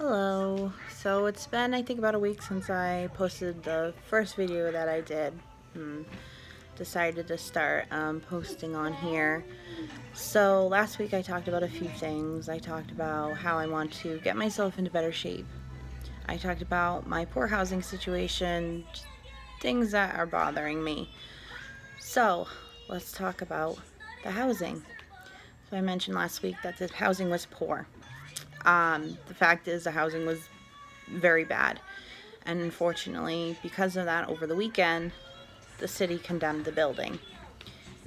Hello. So it's been, I think, about a week since I posted the first video that I did. Decided to start posting on here. So last week I talked about a few things. I talked about how I want to get myself into better shape. I talked about my poor housing situation, things that are bothering me. So let's talk about the housing. So I mentioned last week that the housing was poor. The fact is the housing was very bad. And unfortunately, because of that, over the weekend, the city condemned the building.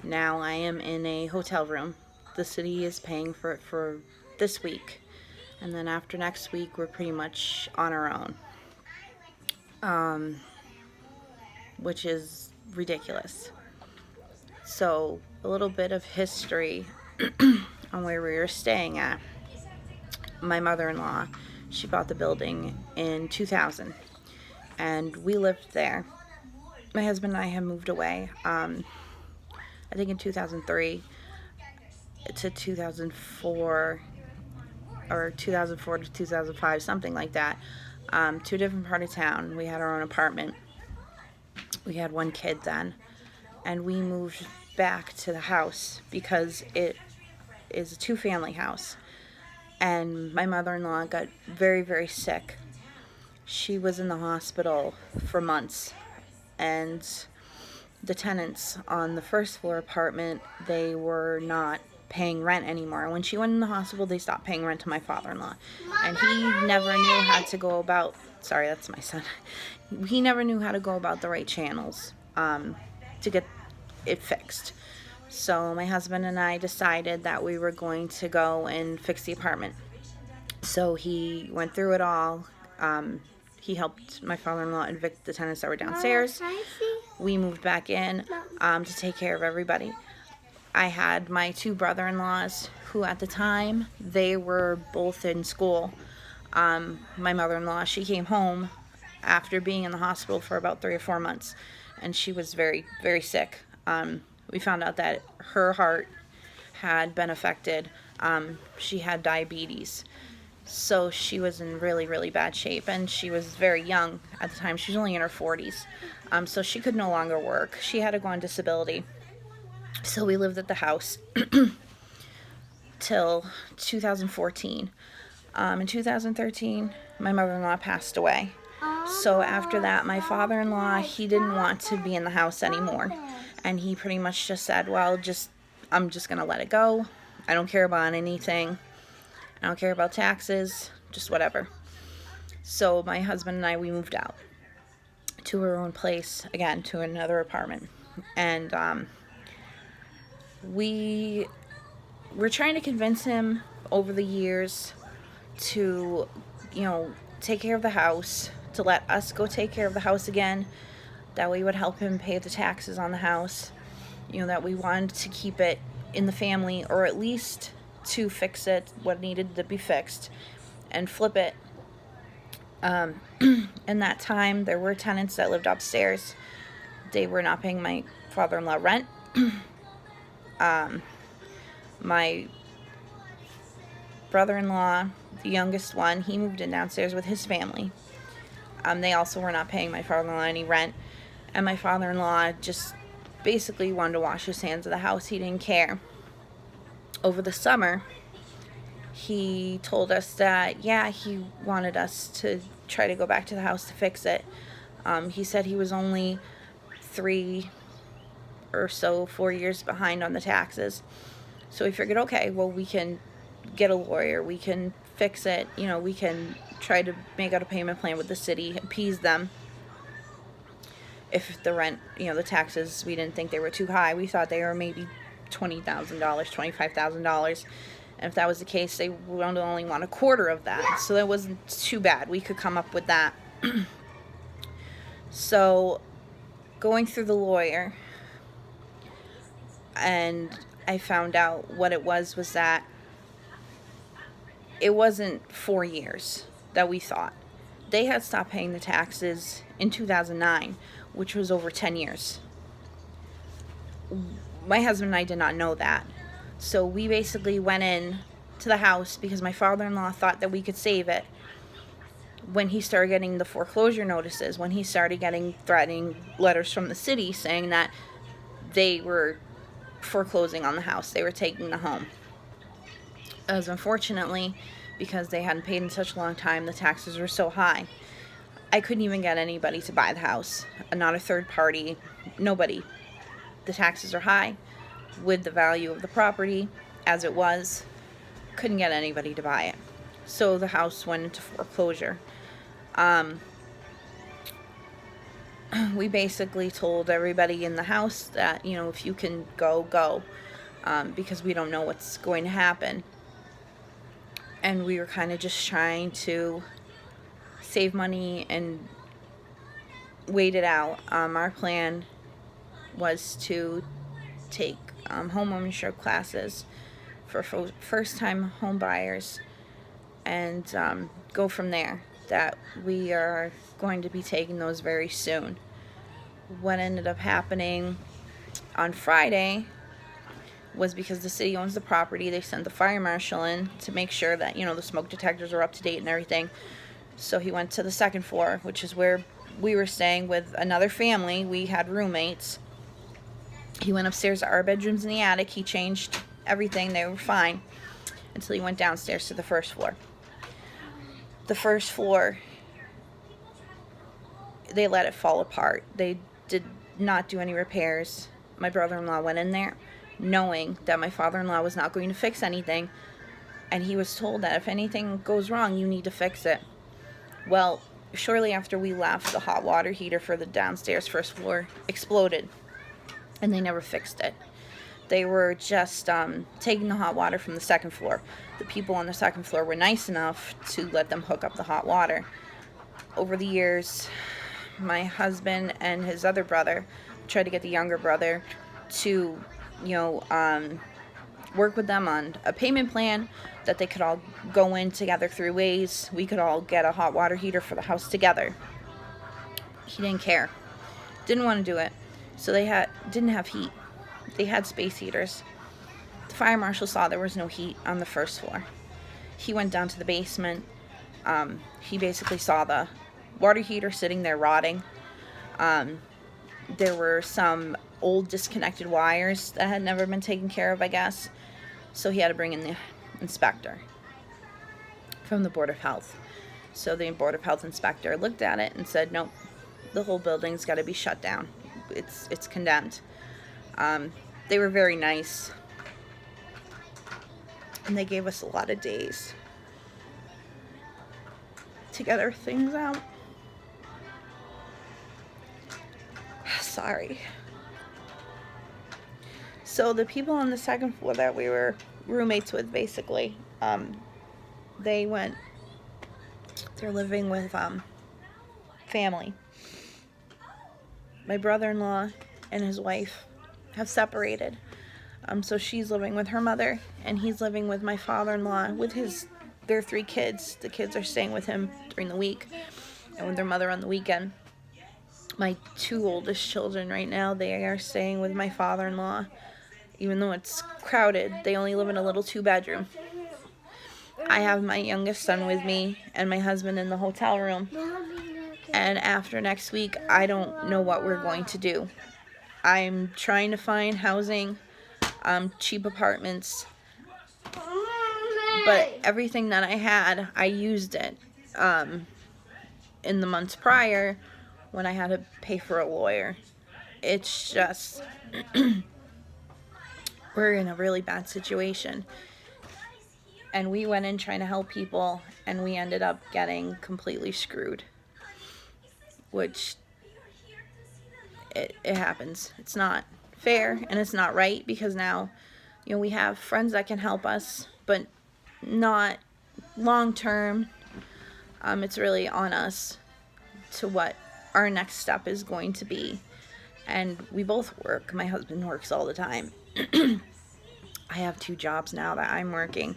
Now I am in a hotel room. The city is paying for it for this week. And then after next week, we're pretty much on our own. Which is ridiculous. So, a little bit of history on where we were staying at. My mother-in-law, she bought the building in 2000. And we lived there. My husband and I have moved away. I think in 2003 to 2004, or 2004 to 2005, something like that, to a different part of town. We had our own apartment. We had one kid then, and we moved back to the house because it is a two-family house. And my mother-in-law got very, very sick. She was in the hospital for months, and the tenants on the first floor apartment, they were not paying rent anymore. When she went in the hospital, they stopped paying rent to my father-in-law, and he never knew how to go about, sorry, that's my son, he never knew how to go about the right channels to get it fixed. So my husband and I decided that we were going to go and fix the apartment. So he went through it all. He helped my father-in-law evict the tenants that were downstairs. We moved back in to take care of everybody. I had my two brother-in-laws who at the time, they were both in school. My mother-in-law, she came home after being in the hospital for about 3 or 4 months, and she was very, very sick. We found out that her heart had been affected. She had diabetes. So she was in really, really bad shape, and she was very young at the time. She was only in her 40s. So she could no longer work. She had to go on disability. So we lived at the house till 2014. In 2013, my mother-in-law passed away. So after that, my father-in-law, he didn't want to be in the house anymore. And he pretty much just said, well, I'm just going to let it go. I don't care about anything. I don't care about taxes, just whatever. So my husband and I, we moved out to our own place, again, to another apartment. And we were trying to convince him over the years to, take care of the house, to let us go take care of the house again. That we would help him pay the taxes on the house. That we wanted to keep it in the family, or at least to fix it, what needed to be fixed, and flip it. In that time, there were tenants that lived upstairs. They were not paying my father-in-law rent. My brother-in-law, the youngest one, he moved in downstairs with his family. They also were not paying my father-in-law any rent. And my father-in-law just basically wanted to wash his hands of the house. He didn't care. Over the summer, he told us that, he wanted us to try to go back to the house to fix it. He said he was only 3 or so, 4 years behind on the taxes. So we figured, okay, well, we can get a lawyer. We can fix it. We can try to make out a payment plan with the city, appease them. If the rent, the taxes, we didn't think they were too high. We thought they were maybe $20,000, $25,000. And if that was the case, they would only want a quarter of that. So that wasn't too bad. We could come up with that. So going through the lawyer, and I found out what it was that it wasn't 4 years that we thought. They had stopped paying the taxes in 2009, which was over 10 years. My husband and I did not know that. So we basically went in to the house because my father-in-law thought that we could save it. when he started getting the foreclosure notices, when he started getting threatening letters from the city saying that they were foreclosing on the house, they were taking the home. As unfortunately, because they hadn't paid in such a long time, the taxes were so high, I couldn't even get anybody to buy the house. Not a third party, nobody. The taxes are high with the value of the property as it was. Couldn't get anybody to buy it. So the house went into foreclosure. We basically told everybody in the house that, you know, if you can go, go. Because we don't know what's going to happen. And we were kind of just trying to save money and wait it out. Our plan was to take home ownership classes for first-time home buyers and go from there. That we are going to be taking those very soon. What ended up happening on Friday was, because the city owns the property, they sent the fire marshal in to make sure that, you know, the smoke detectors are up to date and everything. So he went to the second floor, which is where we were staying with another family. We had roommates. He went upstairs to our bedrooms in the attic. He changed everything. They were fine until he went downstairs to the first floor. The first floor, they let it fall apart. They did not do any repairs. My brother-in-law went in there knowing that my father-in-law was not going to fix anything, and he was told that if anything goes wrong, you need to fix it. Well, shortly after we left, the hot water heater for the downstairs first floor exploded, and they never fixed it. They were just taking the hot water from the second floor. The people on the second floor were nice enough to let them hook up the hot water. Over the years, my husband and his other brother tried to get the younger brother to, work with them on a payment plan that they could all go in together 3 ways. We could all get a hot water heater for the house together. He didn't care. Didn't want to do it. So they didn't have heat. They had space heaters. The fire marshal saw there was no heat on the first floor. He went down to the basement. He basically saw the water heater sitting there rotting. There were some old disconnected wires that had never been taken care of, I guess. So he had to bring in the inspector from the Board of Health. So the Board of Health inspector looked at it and said, nope, the whole building's got to be shut down. It's condemned. They were very nice, and they gave us a lot of days to get our things out. Sorry. So the people on the second floor that we were roommates with, basically, they're living with family. My brother-in-law and his wife have separated. So she's living with her mother, and he's living with my father-in-law with their 3 kids. The kids are staying with him during the week and with their mother on the weekend. My 2 oldest children right now, they are staying with my father-in-law. Even though it's crowded, they only live in a little 2-bedroom. I have my youngest son with me and my husband in the hotel room. And after next week, I don't know what we're going to do. I'm trying to find housing, cheap apartments. But everything that I had, I used it in the months prior when I had to pay for a lawyer. It's just, we're in a really bad situation. And we went in trying to help people, and we ended up getting completely screwed. Which, it happens. It's not fair, and it's not right, because now, we have friends that can help us, but not long term. It's really on us to what our next step is going to be. And we both work. My husband works all the time. I have 2 jobs now that I'm working.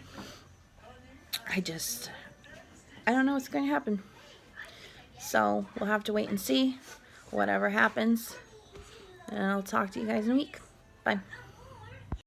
I don't know what's going to happen. So we'll have to wait and see whatever happens. And I'll talk to you guys in a week. Bye.